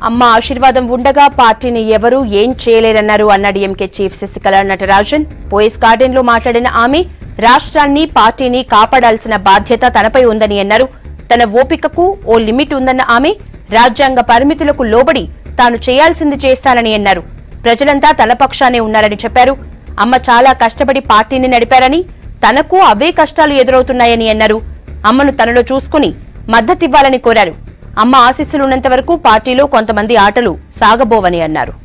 అమ్మ ఆశీర్వాదం ఉండగా పార్టీని ఎవరూ ఏం చేయలేరన్నారు అన్నాడీఎంకే చీఫ్ శశికళ నటరాజన్. పోయిస్ గార్డెన్ లో మాట్లాడిన ఆమె రాష్ట్రాన్ని పార్టీని కాపాడాల్సిన బాధ్యత తనపై ఉందని అన్నారు. తన ఓపికకు ఓ లిమిట్ ఉందన్న ఆమె రాజ్యాంగ పరిమితులకు లోబడి తాను చేయాల్సింది చేస్తానని అన్నారు. ప్రజలంతా తన పక్షానే ఉన్నారని చెప్పారు. అమ్మ చాలా కష్టపడి పార్టీని నడిపారని, తనకు అవే కష్టాలు ఎదురవుతున్నాయని అన్నారు. అమ్మను తనలో చూసుకుని మద్దతివ్వాలని కోరారు. అమ్మ ఆశీస్సులున్నంత వరకు పార్టీలో కొంతమంది ఆటలు సాగబోవని అన్నారు.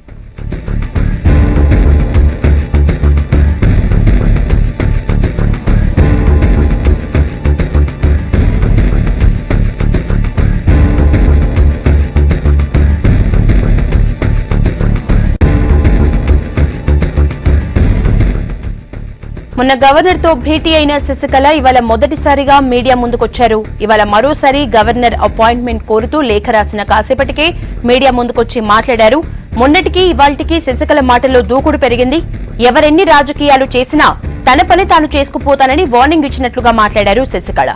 మొన్న గవర్నర్ తో భేటీ అయిన శశికళ ఇవాళ మొదటిసారిగా మీడియా ముందుకొచ్చారు. ఇవాళ మరోసారి గవర్నర్ అపాయింట్మెంట్ కోరుతూ లేఖ రాసిన కాసేపటికే మీడియా ముందుకొచ్చి మాట్లాడారు. మొన్నటికి ఇవాళ్టికి శశికళ మాటల్లో దూకుడు పెరిగింది. ఎవరెన్ని రాజకీయాలు చేసినా తన పని తాను చేసుకుపోతానని వార్నింగ్ ఇచ్చినట్లుగా మాట్లాడారు శశికళ.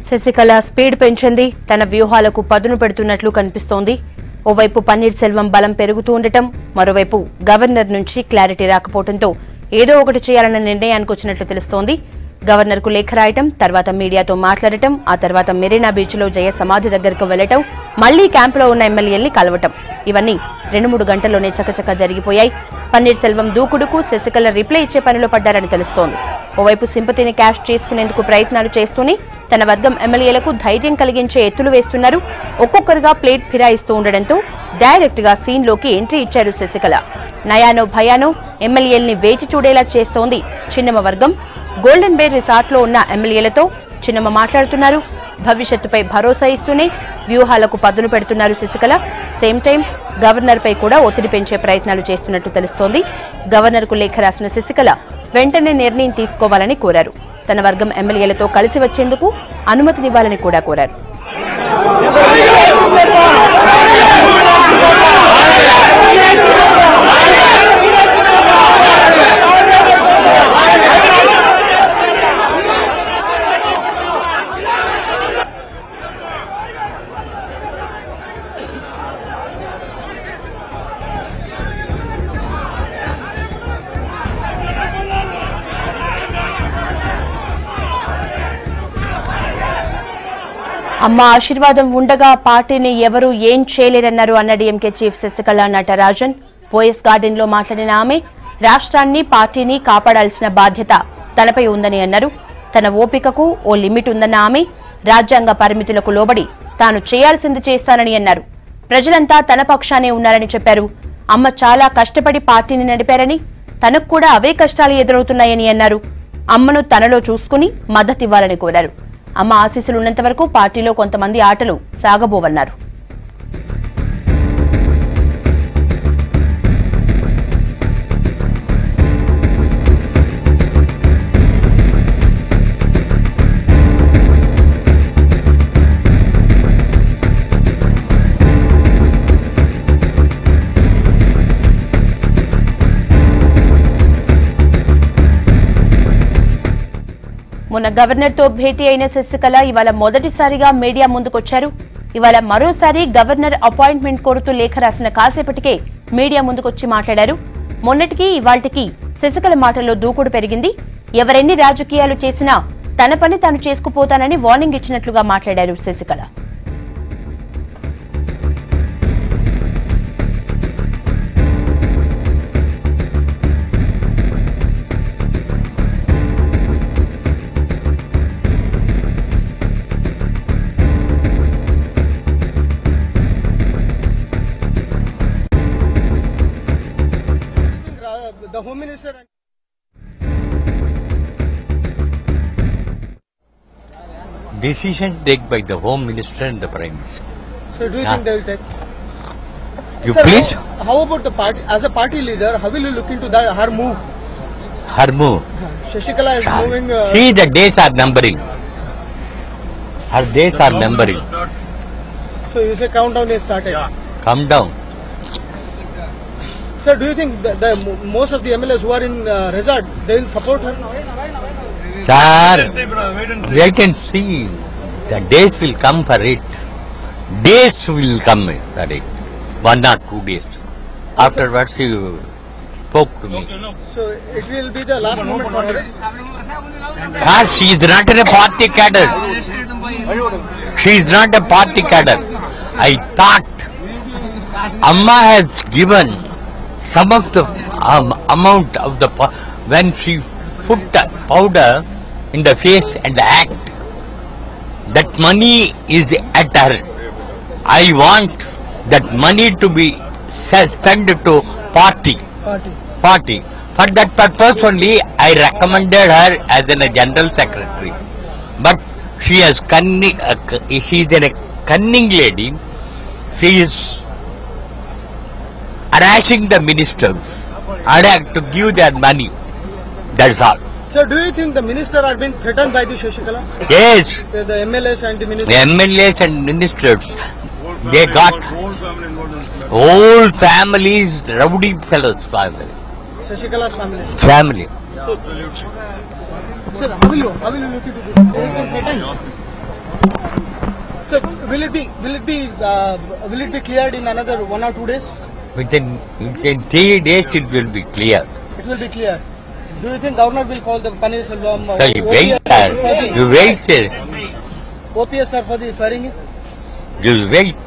శశికళ స్పీడ్ పెంచింది. తన వ్యూహాలకు పదును పెడుతున్నట్లు కనిపిస్తోంది. ఓవైపు పన్నీర్ సెల్వం బలం పెరుగుతూ ఉండటం, మరోవైపు గవర్నర్ నుంచి క్లారిటీ రాకపోవడంతో ఏదో ఒకటి చేయాలన్న నిర్ణయానికి వచ్చినట్లు తెలుస్తోంది. గవర్నర్ కు లేఖ రాయటం, తర్వాత మీడియాతో మాట్లాడటం, ఆ తర్వాత మెరీనా బీచ్ లో జయ సమాధి దగ్గరకు వెళ్లటం, మళ్లీ క్యాంపులో ఉన్న ఎమ్మెల్యేల్ని కలవటం, ఇవన్నీ 2-3 గంటల్లోనే చకచక జరిగిపోయాయి. పన్నీర్ సెల్వం దూకుడుకు శశికళ రిప్లై ఇచ్చే పనిలో పడ్డారని తెలుస్తోంది. ఓవైపు సింపతిని క్యాష్ చేసుకునేందుకు ప్రయత్నాలు చేస్తూనే తన వర్గం ఎమ్మెల్యేలకు ధైర్యం కలిగించే ఎత్తులు వేస్తున్నారు. ఒక్కొక్కరుగా ప్లేట్ ఫిరాయిస్తూ ఉండడంతో డైరెక్ట్ గా సీన్ లోకి ఎంట్రీ ఇచ్చారు శశికళ. నయానో భయానో ఎమ్మెల్యేల్ని వేచి చూడేలా చేస్తోంది చిన్నమ్మ వర్గం. గోల్డెన్ బే రిసార్ట్ లో ఉన్న ఎమ్మెల్యేలతో చిన్నమ్మ మాట్లాడుతున్నారు. భవిష్యత్తుపై భరోసా ఇస్తూనే వ్యూహాలకు పదును పెడుతున్నారు శశికళ. సేమ్ టైం గవర్నర్ పై కూడా ఒత్తిడి పెంచే ప్రయత్నాలు చేస్తున్నట్టు తెలుస్తోంది. గవర్నర్ కు లేఖ రాసిన శశికళ వెంటనే నిర్ణయం తీసుకోవాలని కోరారు. తన వర్గం ఎమ్మెల్యేలతో కలిసి వచ్చేందుకు అనుమతినివ్వాలని కూడా కోరారు. అమ్మ ఆశీర్వాదం ఉండగా పార్టీని ఎవరూ ఏం చేయలేరన్నారు అన్నడీఎంకే చీఫ్ శశికళ నటరాజన్. పోయిస్ గార్డెన్ లో మాట్లాడిన ఆమె రాష్ట్రాన్ని పార్టీని కాపాడాల్సిన బాధ్యత తనపై ఉందని అన్నారు. తన ఓపికకు ఓ లిమిట్ ఉందన్న ఆమె రాజ్యాంగ పరిమితులకు లోబడి తాను చేయాల్సింది చేస్తానని అన్నారు. ప్రజలంతా తన పక్షానే ఉన్నారని చెప్పారు. అమ్మ చాలా కష్టపడి పార్టీని నడిపారని, తనకు కూడా అవే కష్టాలు ఎదురవుతున్నాయని అన్నారు. అమ్మను తనలో చూసుకుని మద్దతివ్వాలని కోరారు. అమ్మ ఆశీస్సులున్నంత వరకు పార్టీలో కొంతమంది ఆటలు సాగబోవన్నారు. మొన్న గవర్నర్ తో భేటీ అయిన శశికళ ఇవాళ మొదటిసారిగా మీడియా ముందుకొచ్చారు. ఇవాళ మరోసారి గవర్నర్ అపాయింట్మెంట్ కోరుతూ లేఖ రాసిన కాసేపటికే మీడియా ముందుకొచ్చి మాట్లాడారు. మొన్నటికి ఇవాళ్టికి శశికళ మాటల్లో దూకుడు పెరిగింది. ఎవరెన్ని రాజకీయాలు చేసినా తన పని తాను చేసుకుపోతానని వార్నింగ్ ఇచ్చినట్లుగా మాట్లాడారు Sasikala. The Home Minister decision taken by the Home Minister and the Prime Minister. So do you think they will take? You Sir, please? How about the party? As a party leader, how will you look into that her move? Her move. Shashikala is moving. See, the days are numbering. Her days are numbering. So you say countdown is started. Come down. Sir, do you think the most of the MLAs who are in resort, they will support her? Sir, wait and see. The days will come for it. Days will come for it. 1 or 2 days. Afterwards, you spoke to me. So it will be the last moment for her. Sir, she is not in a party cadre. She is not a party cadre. I thought Amma has given some of the amount of the when she put the powder in the face and the act, that money is at her. I want that money to be spent to party. For that purpose only I recommended her as a general secretary. But she is cunning. She is a cunning lady. She is harassing the ministers to give their money. That's all. So do you think the minister are being threatened by the Shashikala? Yes. The MLAs and the ministers? The MLAs and ministers, they got whole families, rowdy fellows family. Shashikala's family. Family. So, sir, how will you look into this? They have been threatened. Sir, will it be cleared in another 1 or 2 days? Within 3 days it will be clear. It will be clear. Do you think governor will call the Paneerselvam? So you wait, sir. You wait, sir. OPS sir for the swearing in? You wait.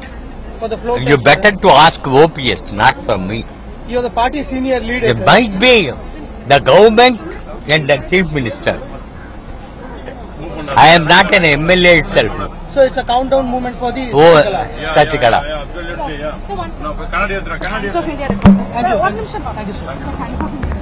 For the floor You test, better to ask OPS, not for me. You are the party senior leader. It Sir. might be the government and the chief minister. I am not an MLA itself. So it's a countdown movement for the Oh, Shashikala. Sachikala. Thank you. Thank you, sir. Thank you, sir.